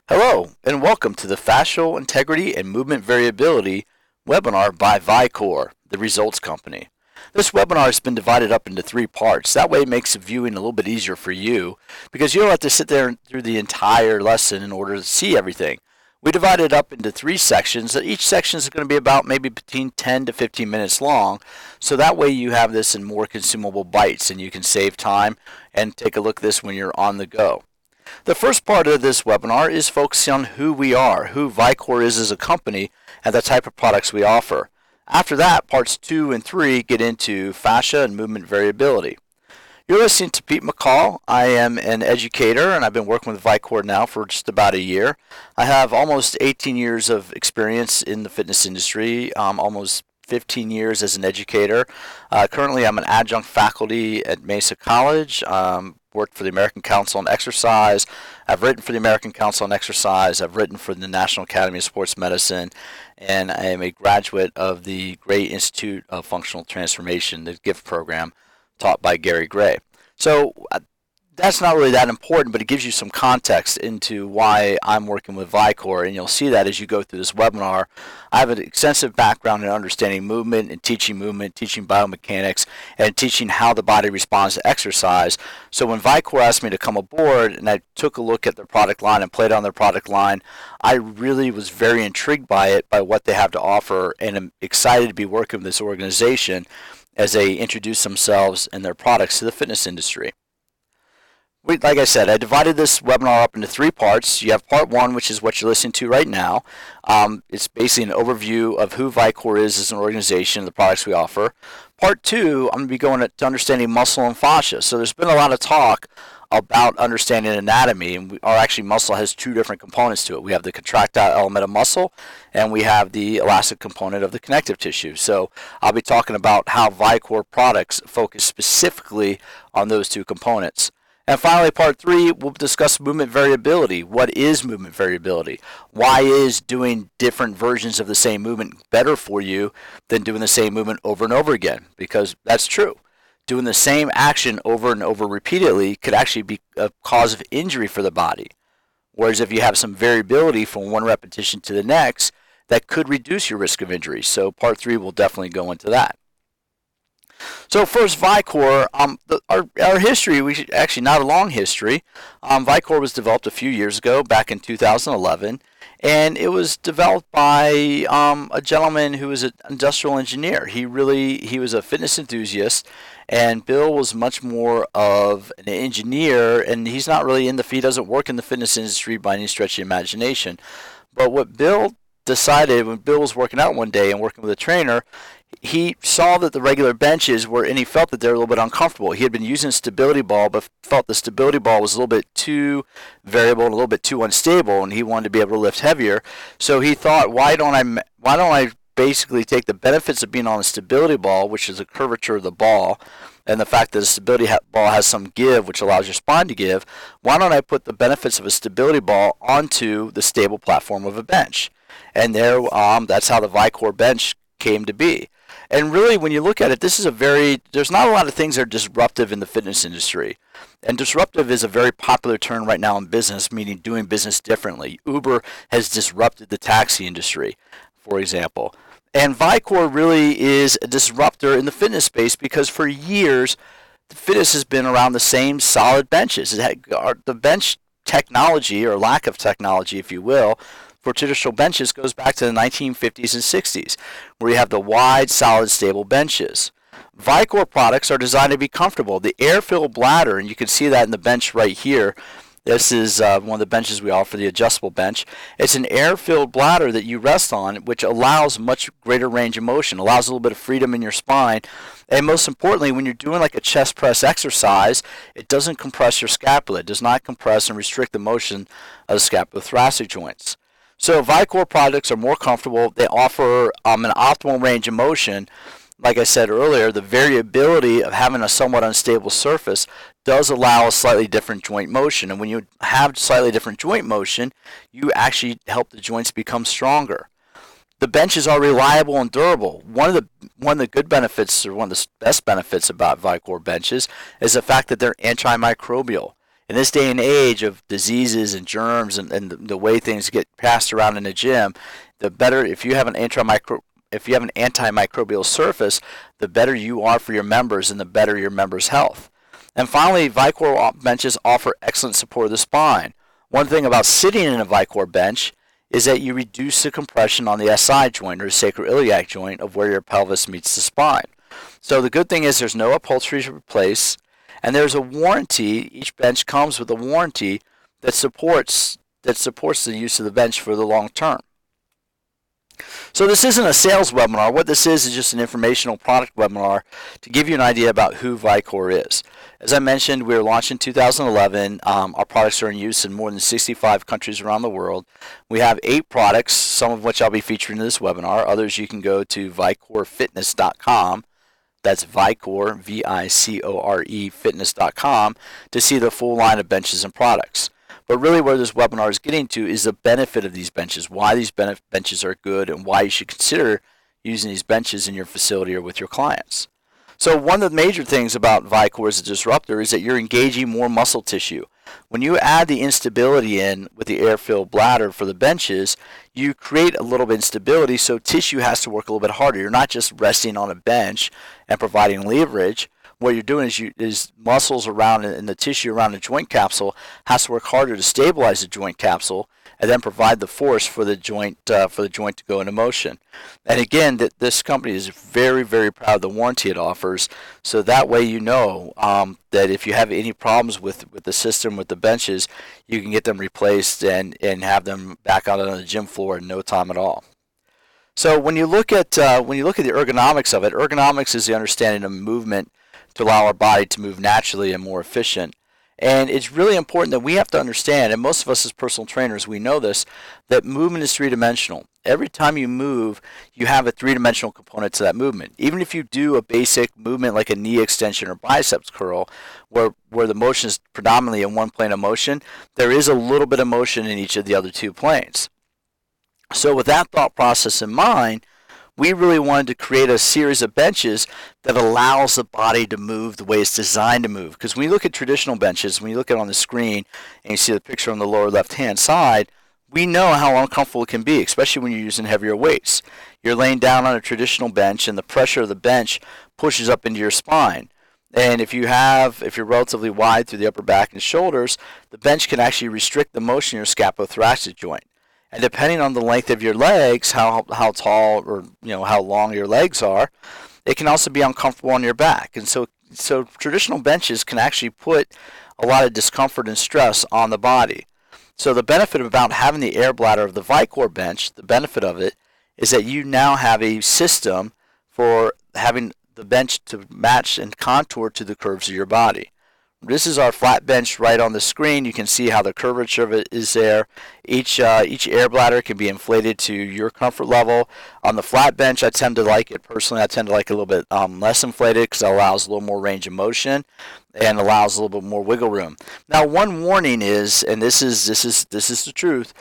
Hello, and welcome to the Fascial Integrity and Movement Variability webinar by Vicore, the Results Company. This webinar has been divided up into three parts. That way it makes viewing a little bit easier for you because you don't have to sit there through the entire lesson in order to see everything. We divided it up into three sections. Each section is going to be about maybe between 10 to 15 minutes long, so that way you have this in more consumable bites and you can save time and take a look at this when you're on the go. The first part of this webinar is focusing on who we are, who Vicore is as a company, and the type of products we offer. After that, parts 2 and 3 get into fascia and movement variability. You're listening to Pete McCall. I am an educator, and I've been working with Vicore now for just about a year. I have almost 18 years of experience in the fitness industry, almost 15 years as an educator. Currently, I'm an adjunct faculty at Mesa College. Worked for the American Council on Exercise. I've written for the American Council on Exercise. I've written for the National Academy of Sports Medicine, and I am a graduate of the Gray Institute of Functional Transformation, the GIFT program, taught by Gary Gray. So that's not really that important, but it gives you some context into why I'm working with Vicore, and you'll see that as you go through this webinar. I have an extensive background in understanding movement and teaching biomechanics, and teaching how the body responds to exercise. So when Vicore asked me to come aboard and I took a look at their product line and played on their product line, I really was very intrigued by it, by what they have to offer, and I'm excited to be working with this organization as they introduce themselves and their products to the fitness industry. Like I said, I divided this webinar up into three parts. You have part 1, which is what you're listening to right now. It's basically an overview of who Vicore is as an organization and the products we offer. Part 2, I'm going to be going to understanding muscle and fascia. So there's been a lot of talk about understanding anatomy, and actually muscle has two different components to it. We have the contractile element of muscle, and we have the elastic component of the connective tissue. So I'll be talking about how Vicore products focus specifically on those two components. And finally, part 3, we'll discuss movement variability. What is movement variability? Why is doing different versions of the same movement better for you than doing the same movement over and over again? Because that's true. Doing the same action over and over repeatedly could actually be a cause of injury for the body. Whereas if you have some variability from one repetition to the next, that could reduce your risk of injury. So part 3 will definitely go into that. So first, Vicore, our history, actually not a long history. Vicore was developed a few years ago, back in 2011, and it was developed by a gentleman who was an industrial engineer. He was a fitness enthusiast, and Bill was much more of an engineer, and he doesn't work in the fitness industry by any stretch of the imagination. But what Bill decided when Bill was working out one day and working with a trainer, he saw that the regular benches and he felt that they were a little bit uncomfortable. He had been using a stability ball, but felt the stability ball was a little bit too variable and a little bit too unstable, and he wanted to be able to lift heavier. So he thought, why don't I basically take the benefits of being on a stability ball, which is the curvature of the ball, and the fact that a stability ball has some give, which allows your spine to give, why don't I put the benefits of a stability ball onto the stable platform of a bench? And that's how the Vicore bench came to be. And really, when you look at it, there's not a lot of things that are disruptive in the fitness industry. And disruptive is a very popular term right now in business, meaning doing business differently. Uber has disrupted the taxi industry, for example. And Vicore really is a disruptor in the fitness space because for years, the fitness has been around the same solid benches. The bench technology, or lack of technology, if you will, for traditional benches goes back to the 1950s and 60s, where you have the wide, solid, stable benches. Vicore products are designed to be comfortable. The air-filled bladder, and you can see that in the bench right here. This is one of the benches we offer, the adjustable bench. It's an air-filled bladder that you rest on, which allows much greater range of motion, allows a little bit of freedom in your spine. And most importantly, when you're doing like a chest press exercise, it doesn't compress your scapula. It does not compress and restrict the motion of the scapulothoracic joints. So Vicore products are more comfortable. They offer an optimal range of motion. Like I said earlier, the variability of having a somewhat unstable surface does allow a slightly different joint motion. And when you have slightly different joint motion, you actually help the joints become stronger. The benches are reliable and durable. One of the good benefits, or one of the best benefits about Vicore benches, is the fact that they're antimicrobial. In this day and age of diseases and germs and the way things get passed around in the gym, the better if you have an antimicrobial surface, the better you are for your members and the better your members' health. And finally, Vicore benches offer excellent support of the spine. One thing about sitting in a Vicore bench is that you reduce the compression on the SI joint or sacroiliac joint of where your pelvis meets the spine. So the good thing is there's no upholstery to replace, and there's a warranty. Each bench comes with a warranty that supports the use of the bench for the long term. So this isn't a sales webinar. What this is just an informational product webinar to give you an idea about who Vicore is. As I mentioned, we were launched in 2011. Our products are in use in more than 65 countries around the world. We have 8 products, some of which I'll be featuring in this webinar. Others you can go to vicorefitness.com. That's Vicore, V-I-C-O-R-E, fitness.com to see the full line of benches and products. But really where this webinar is getting to is the benefit of these benches, why these benches are good, and why you should consider using these benches in your facility or with your clients. So one of the major things about Vicore as a disruptor is that you're engaging more muscle tissue. When you add the instability in with the air-filled bladder for the benches, you create a little bit of instability, so tissue has to work a little bit harder. You're not just resting on a bench and providing leverage. What you're doing is muscles around and the tissue around the joint capsule has to work harder to stabilize the joint capsule and then provide the force for the joint to go into motion. And again, this company is very, very proud of the warranty it offers. So that way you know that if you have any problems with the system, with the benches, you can get them replaced and have them back out on the gym floor in no time at all. So when you look at the ergonomics of it, ergonomics is the understanding of movement to allow our body to move naturally and more efficient. And it's really important that we have to understand, and most of us as personal trainers, we know this, that movement is three-dimensional. Every time you move, you have a three-dimensional component to that movement. Even if you do a basic movement like a knee extension or biceps curl, where the motion is predominantly in one plane of motion, there is a little bit of motion in each of the other 2 planes. So with that thought process in mind, we really wanted to create a series of benches that allows the body to move the way it's designed to move. Because when you look at traditional benches, when you look at it on the screen and you see the picture on the lower left-hand side, we know how uncomfortable it can be, especially when you're using heavier weights. You're laying down on a traditional bench and the pressure of the bench pushes up into your spine. And if you're relatively wide through the upper back and shoulders, the bench can actually restrict the motion in your scapulothoracic joint. And depending on the length of your legs, how tall or how long your legs are, it can also be uncomfortable on your back. And so traditional benches can actually put a lot of discomfort and stress on the body. So the benefit about having the air bladder of the Vicore bench, the benefit of it is that you now have a system for having the bench to match and contour to the curves of your body. This is our flat bench right on the screen. You can see how the curvature of it is there. Each air bladder can be inflated to your comfort level. On the flat bench, I tend to like it personally. I tend to like it a little bit less inflated because it allows a little more range of motion and allows a little bit more wiggle room. Now, one warning is, and this is the truth,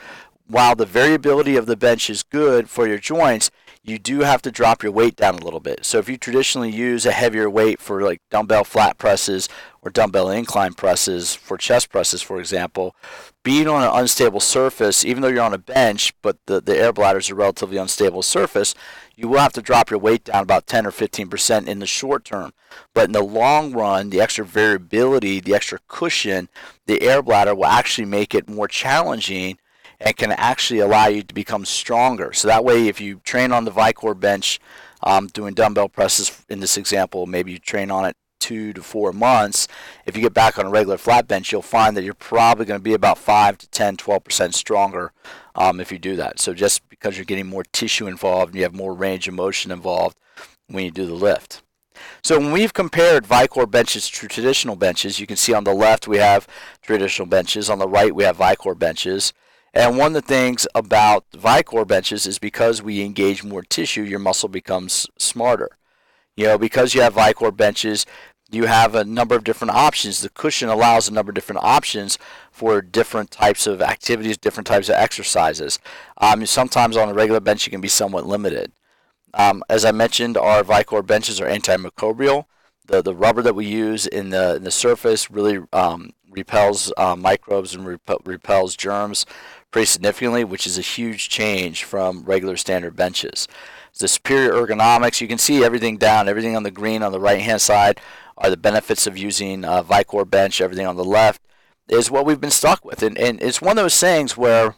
while the variability of the bench is good for your joints, you do have to drop your weight down a little bit. So if you traditionally use a heavier weight for like dumbbell flat presses or dumbbell incline presses for chest presses, for example, being on an unstable surface, even though you're on a bench, but the air bladder is a relatively unstable surface, you will have to drop your weight down about 10 or 15% in the short term. But in the long run, the extra variability, the extra cushion, the air bladder will actually make it more challenging and can actually allow you to become stronger. So that way, if you train on the Vicore bench doing dumbbell presses in this example, maybe you train on it 2 to 4 months. If you get back on a regular flat bench, you'll find that you're probably going to be about 5 to 10, 12% stronger if you do that. So just because you're getting more tissue involved and you have more range of motion involved when you do the lift. So when we've compared Vicore benches to traditional benches, you can see on the left we have traditional benches. On the right we have Vicore benches. And one of the things about Vicore benches is because we engage more tissue, your muscle becomes smarter. Because you have Vicore benches, you have a number of different options. The cushion allows a number of different options for different types of activities, different types of exercises. Sometimes on a regular bench you can be somewhat limited. As I mentioned, our Vicore benches are antimicrobial. The rubber that we use in the surface really repels microbes and repels germs pretty significantly, which is a huge change from regular standard benches. The superior ergonomics, you can see everything on the green on the right hand side are the benefits of using Vicore bench. Everything on the left is what we've been stuck with. And it's one of those things where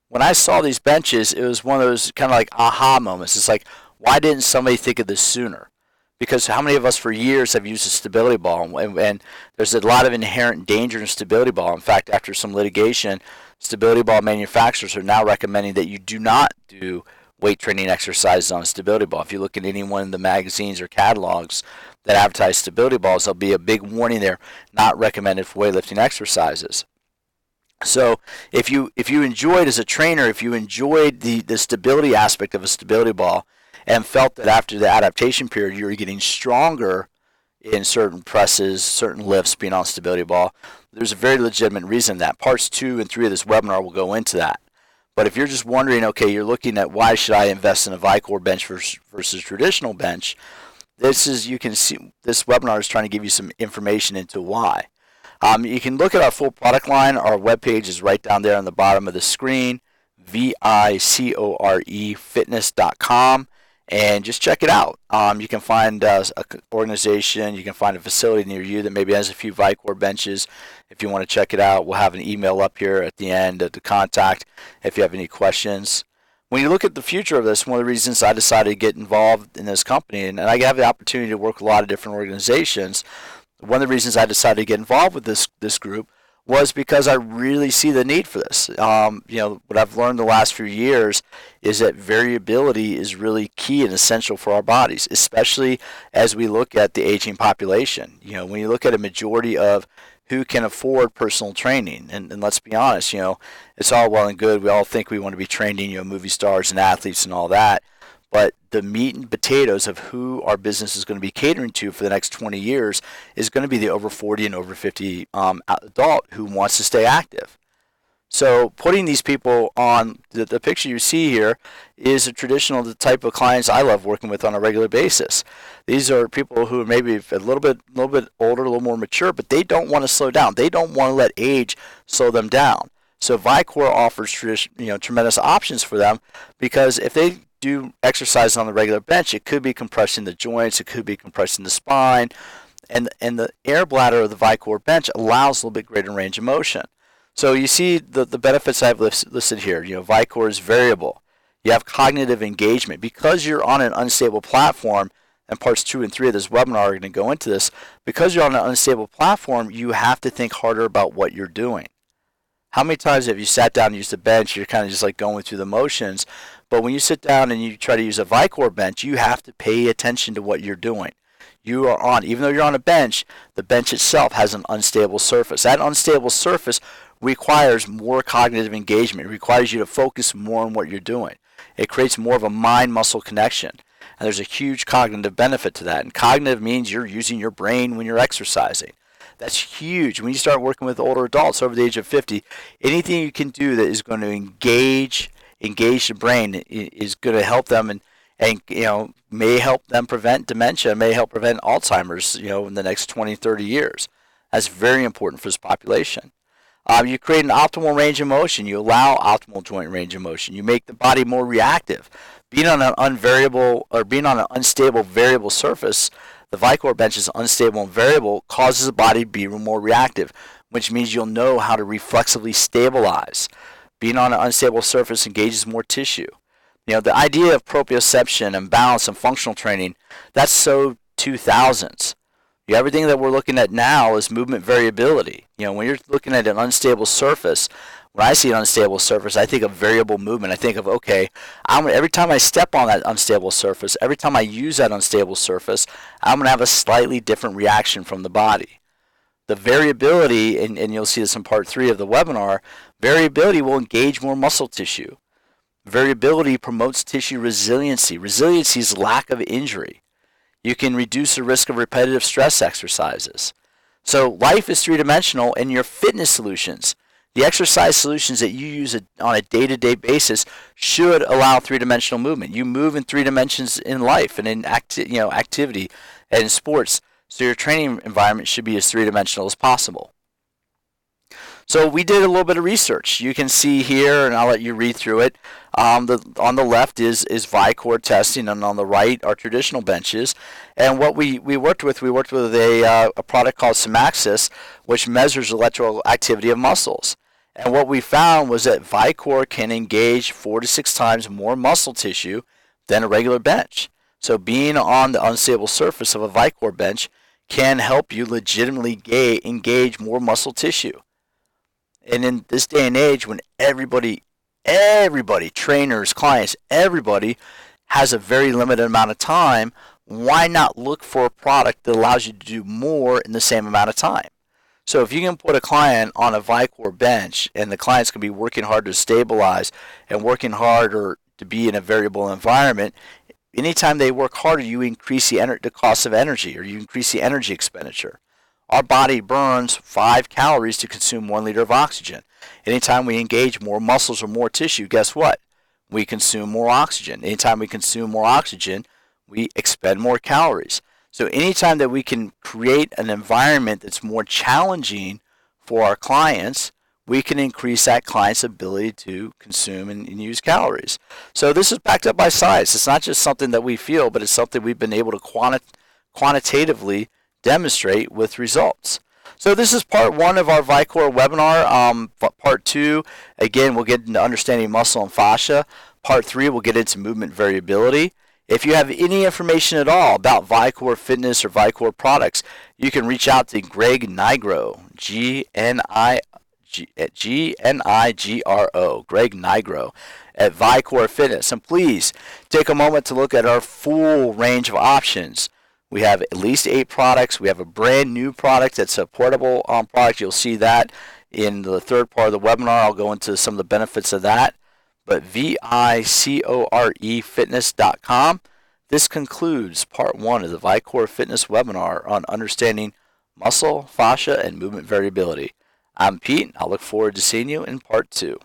when I saw these benches, it was one of those kind of like aha moments. It's like, why didn't somebody think of this sooner? Because how many of us for years have used a stability ball? And there's a lot of inherent danger in stability ball. In fact, after some litigation, stability ball manufacturers are now recommending that you do not do weight training exercises on a stability ball. If you look at any one of the magazines or catalogs that advertise stability balls, there'll be a big warning there, not recommended for weightlifting exercises. So if you enjoyed as a trainer, if you enjoyed the stability aspect of a stability ball and felt that after the adaptation period you were getting stronger in certain presses, certain lifts being on a stability ball, there's a very legitimate reason that. Parts 2 and 3 of this webinar will go into that. But if you're just wondering, okay, you're looking at why should I invest in a Vicore bench versus traditional bench, you can see this webinar is trying to give you some information into why. You can look at our full product line. Our webpage is right down there on the bottom of the screen, vicorefitness.com, and just check it out. You can find an organization, you can find a facility near you that maybe has a few Vicore benches. If you want to check it out, we'll have an email up here at the end to contact if you have any questions. When you look at the future of this, one of the reasons I decided to get involved in this company, and I have the opportunity to work with a lot of different organizations, one of the reasons I decided to get involved with this group was because I really see the need for this. What I've learned the last few years is that variability is really key and essential for our bodies, especially as we look at the aging population. When you look at a majority of who can afford personal training, and let's be honest, it's all well and good. We all think we want to be training, movie stars and athletes and all that. But the meat and potatoes of who our business is going to be catering to for the next 20 years is going to be the over 40 and over 50 adult who wants to stay active. So putting these people on the picture you see here is the type of clients I love working with on a regular basis. These are people who are maybe a little bit older, a little more mature, but they don't want to slow down. They don't want to let age slow them down. So Vicore offers tremendous options for them, because if they do exercise on the regular bench, it could be compressing the joints, it could be compressing the spine, and the air bladder of the Vicore bench allows a little bit greater range of motion. So you see the benefits I've listed here. Vicore is variable. You have cognitive engagement. Because you're on an unstable platform, and parts 2 and 3 of this webinar are going to go into this, because you're on an unstable platform, you have to think harder about what you're doing. How many times have you sat down and used a bench, you're kind of just like going through the motions, but when you sit down and you try to use a Vicore bench, you have to pay attention to what you're doing. Even though you're on a bench, the bench itself has an unstable surface. That unstable surface requires more cognitive engagement. It requires you to focus more on what you're doing. It creates more of a mind-muscle connection. And there's a huge cognitive benefit to that. And cognitive means you're using your brain when you're exercising. That's huge. When you start working with older adults over the age of 50, anything you can do that is going to engage the brain is going to help them and may help them prevent dementia, may help prevent Alzheimer's, in the next 20, 30 years. That's very important for this population. You create an optimal range of motion. You allow optimal joint range of motion. You make the body more reactive. Being on an unstable variable surface, the Vicore bench is unstable and variable, causes the body to be more reactive, which means you'll know how to reflexively stabilize. Being on an unstable surface engages more tissue. The idea of proprioception and balance and functional training, that's so 2000s. Everything that we're looking at now is movement variability. When you're looking at an unstable surface, when I see an unstable surface, I think of variable movement. I think of, okay, every time I step on that unstable surface, every time I use that unstable surface, I'm going to have a slightly different reaction from the body. The variability, and you'll see this in part 3 of the webinar, variability will engage more muscle tissue. Variability promotes tissue resiliency. Resiliency is lack of injury. You can reduce the risk of repetitive stress exercises. So life is three-dimensional, and your fitness solutions, the exercise solutions that you use on a day-to-day basis, should allow three-dimensional movement. You move in 3 dimensions in life and in activity and in sports. So your training environment should be as three-dimensional as possible. So we did a little bit of research. You can see here, and I'll let you read through it. On the left is Vicore testing, and on the right are traditional benches. And what we worked with a product called Symaxis, which measures electrical activity of muscles. And what we found was that Vicore can engage 4 to 6 times more muscle tissue than a regular bench. So being on the unstable surface of a Vicore bench can help you legitimately engage more muscle tissue. And in this day and age, when everybody, trainers, clients, everybody has a very limited amount of time, why not look for a product that allows you to do more in the same amount of time? So if you can put a client on a Vicore bench, and the client's going to be working hard to stabilize and working harder to be in a variable environment, anytime they work harder, you increase the cost of energy, or you increase the energy expenditure. Our body burns 5 calories to consume 1 liter of oxygen. Anytime we engage more muscles or more tissue, guess what? We consume more oxygen. Anytime we consume more oxygen, we expend more calories. So anytime that we can create an environment that's more challenging for our clients, we can increase that client's ability to consume and use calories. So this is backed up by science. It's not just something that we feel, but it's something we've been able to quantitatively demonstrate with results. So this is part 1 of our Vicore webinar. Part 2, again, we'll get into understanding muscle and fascia. Part 3, we'll get into movement variability. If you have any information at all about Vicore Fitness or Vicore products, you can reach out to Greg Nigro, G-N-I-G-R-O, Greg Nigro at Vicore Fitness. And please take a moment to look at our full range of options. We have at least 8 products. We have a brand new product that's a portable product. You'll see that in the third part of the webinar. I'll go into some of the benefits of that. But vicorefitness.com. This concludes part 1 of the Vicore Fitness webinar on understanding muscle, fascia, and movement variability. I'm Pete. I look forward to seeing you in part 2.